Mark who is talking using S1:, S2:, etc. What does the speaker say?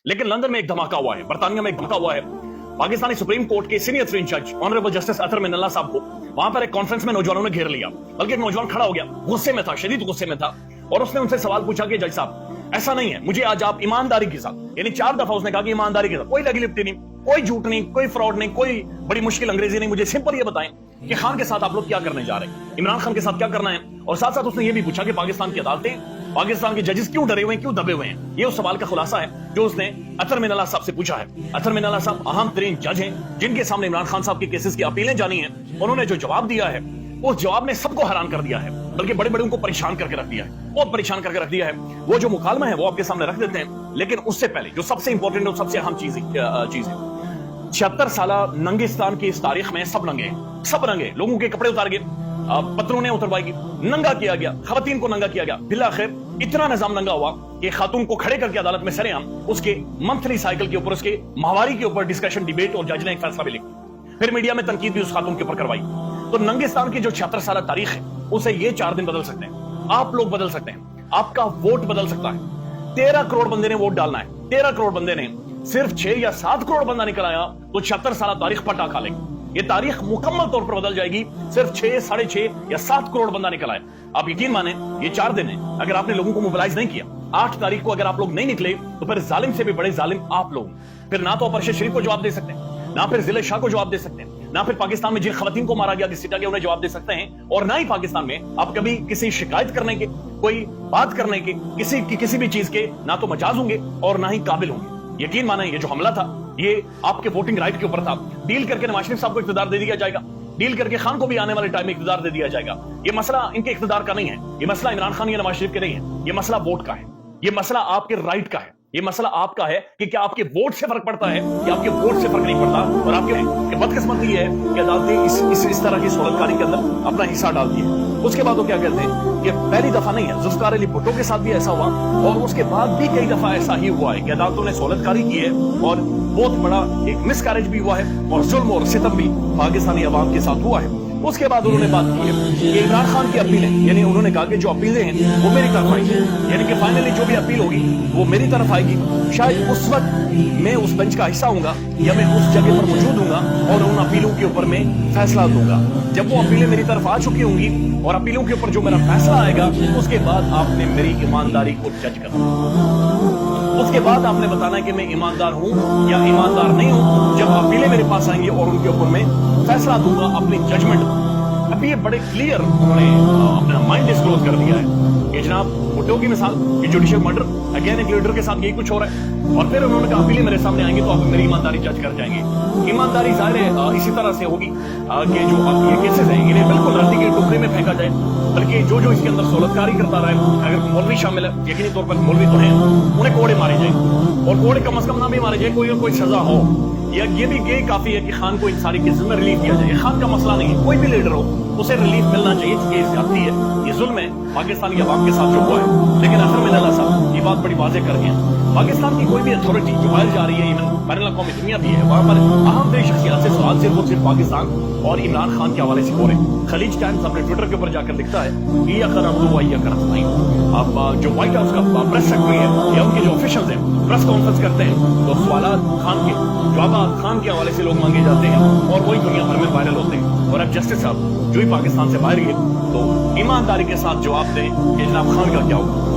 S1: लेकिन लंदन में एक धमाका हुआ है, बर्तानिया में एक धमाका हुआ है। पाकिस्तानी सुप्रीम कोर्ट के सीनियर फ्रेंच जज ऑनरेबल जस्टिस अतर मिनल्ला साहब को वहां पर एक कॉन्फ्रेंस में नौजवानों ने घेर लिया। बल्कि एक नौजवान खड़ा हो गया, गुस्से में था, शदीद गुस्से में था, और उसने उनसे सवाल पूछा कि जज साहब ऐसा नहीं है, मुझे आज आप ईमानदारी के साथ, यानी 4 दफा उसने कहा कि ईमानदारी के साथ, कोई लगी लिपटी नहीं, कोई झूठ नहीं, कोई फ्रॉड नहीं, कोई बड़ी मुश्किल अंग्रेजी नहीं, मुझे सिंपल ये बताएं कि खान के साथ आप लोग क्या करने जा रहे हैं, इमरान खान के साथ क्या करना है। और साथ साथ उसने ये भी पूछा कि पाकिस्तान की अदालतें, पाकिस्तान के जजेस क्यों डरे हुए हैं, क्यों दबे हुए हैं। ये उस सवाल का खुलासा है जो उसने अतर मिनल्ला साहब से पूछा है। अतर मिनल्ला साहब अहम तरीन जज हैं जिनके सामने इमरान खान साहब के केसेस की अपीलें जानी है। उन्होंने जो जवाब दिया है उस जवाब ने सबको हैरान कर दिया है, बल्कि बड़े बड़े उनको परेशान करके रख दिया है, बहुत परेशान करके रख दिया है। वो जो मुकालमा है वो आपके सामने रख देते हैं, लेकिन उससे पहले जो सबसे इंपॉर्टेंट और सबसे अहम चीज है, 76 साला नंगिस्तान की इस तारीख में सब नंगे, सब नंगे, लोगों के कपड़े उतार गए, पत्थरों ने उतरवाई, नंगा किया गया, खवातीन को नंगा किया गया। बिलाखिर इतना निजाम नंगा हुआ कि खातून को खड़े करके अदालत में सरेआम उसके मंथली साइकिल के ऊपर, उसके माहवारी के ऊपर डिस्कशन, डिबेट, और जज ने एक फैसला भी लिखा। फिर मीडिया में तनकीद भी उस खातून के ऊपर करवाई। तो नंगिस्तान की जो 76 साल तारीख है उसे ये 4 दिन बदल सकते हैं, आप लोग बदल सकते हैं, आपका वोट बदल सकता है। 13 करोड़ बंदे ने वोट डालना है, 13 करोड़ बंदे ने, सिर्फ 6 या 7 करोड़ बंदा निकल आया तो 76 साल तारीख पटा खा लेगी। ये तारीख मुकम्मल तौर पर बदल जाएगी, सिर्फ 6, 6.5 या 7 करोड़ बंदा निकल आए। आप यकीन माने ये 4 दिन है, अगर आपने लोगों को मोबिलाइज नहीं किया, 8 तारीख को अगर आप लोग नहीं निकले तो फिर जालिम से भी बड़े जालिम आप लोग। फिर ना तो आप अरशद शरीफ को जवाब दे सकते हैं, ना फिर जिले शाह को जवाब दे सकते हैं, ना फिर पाकिस्तान में जिन खवातीन को मारा गया, घसीटा गया, उन्हें जवाब दे सकते हैं, और ना ही पाकिस्तान में आप कभी किसी शिकायत करने के, कोई बात करने के, किसी भी चीज के ना तो मजाज होंगे और ना ही काबिल होंगे। यकीन माने ये जो हमला था ये आपके वोटिंग राइट के ऊपर था। डील करके नवाज शरीफ साहब को इख्तियार दे दिया जाएगा, डील करके खान को भी आने वाले टाइम में इख्तियार दे दिया जाएगा। ये मसला इनके इख्तियार का नहीं है, ये मसला इमरान खान या नवाज शरीफ के नहीं है, ये मसला वोट का है, ये मसला आपके राइट का है, ये मसला आपका है कि क्या आपके वोट से फर्क पड़ता है या आपके वोट से फर्क नहीं पड़ता। और आपके बदकिस्मती है कि अदालतें इस तरह की सोलतकारी के अंदर अपना हिस्सा डालती है। उसके बाद वो क्या कहते हैं कि पहली दफा नहीं है, जुल्फिकार अली भुट्टो के साथ भी ऐसा हुआ, और उसके बाद भी कई दफा ऐसा ही हुआ है कि अदालतों ने सोलतकारी की है और बहुत बड़ा एक मिसकैरेज भी हुआ है और जुल्म और सितम भी पाकिस्तानी अवाम के साथ हुआ है। उसके बाद उन्होंने बात की है कि इमरान खान की अपीलें, यानी उन्होंने कहा कि जो अपीलें हैं वो मेरी तरफ आएगी, यानी कि फाइनली जो भी अपील होगी वो मेरी तरफ आएगी। शायद उस वक्त मैं उस बेंच का हिस्सा होऊंगा या मैं उस जगह पर मौजूद होऊंगा और उन अपीलों के ऊपर मैं फैसला दूंगा। जब वो अपीलें मेरी तरफ आ चुकी होंगी और अपीलों के ऊपर जो मेरा फैसला आएगा, उसके बाद आपने मेरी ईमानदारी को जज करना, उसके बाद आपने बताना है कि मैं ईमानदार हूं या ईमानदार नहीं हूं। जब अपीलें मेरे पास आएंगी और उनके ऊपर मैं फैसला दूंगा अपनी जजमेंट। अभी ये बड़े क्लियर उन्होंने अपना माइंड डिस्क्लोज कर दिया है कि जनाब भुट्टो की मिसाल, कि जुडिशियल मर्डर, अगेन एक लीडर के साथ यही कुछ हो रहा है। और फिर उन्होंने कहा अपीलें मेरे सामने आएंगी तो आप मेरी ईमानदारी जज कर जाएंगे। ईमानदारी जाहिर है इसी तरह से होगी कि जो अब ये केसेस हैं इन्हें बिल्कुल रद्दी के टोकरे में फेंका जाए, बल्कि जो जो इसके अंदर सोलतकारी करता रहा है, अगर मौलवी शामिल है, यकीनी तौर पर मौलवी तो हैं, उन्हें कोड़े मारे जाए, और कोड़े कम अज कम ना भी मारे जाए, कोई सजा हो। या ये भी ये काफी है कि खान को इन सारी केसेस में रिलीफ दिया जाए। खान का मसला नहीं है, कोई भी लीडर हो उसे रिलीफ मिलना चाहिए, ये ज्यादती है, ये जुल्म है पाकिस्तानी अवाम के साथ जो हुआ है। लेकिन अतर मिनल्ला साहब ये बात बड़ी वाज़ेह कर गए, पाकिस्तान की कोई भी अथॉरिटी जो बाहर जा रही है, इवन बैनुल अक़वामी दुनिया भी है, वहां पर अहम तरीन शख्सियत से सवाल सिर्फ पाकिस्तान और इमरान खान के हवाले से हो रहे। खलीज टाइम्स अपने ट्विटर के ऊपर जाकर लिखता है अब जो व्हाइट हाउस का प्रेस सेक्रेटरी है या उनके जो ऑफिशियल्स हैं प्रेस कॉन्फ्रेंस करते हैं तो सवालात खान के, जवाब खान के हवाले से लोग मांगे जाते हैं और वही दुनिया भर में वायरल होते हैं। और अब जस्टिस साहब जो ही पाकिस्तान से बाहर गए तो ईमानदारी के साथ जवाब दें कि जनाब खान का क्या होगा।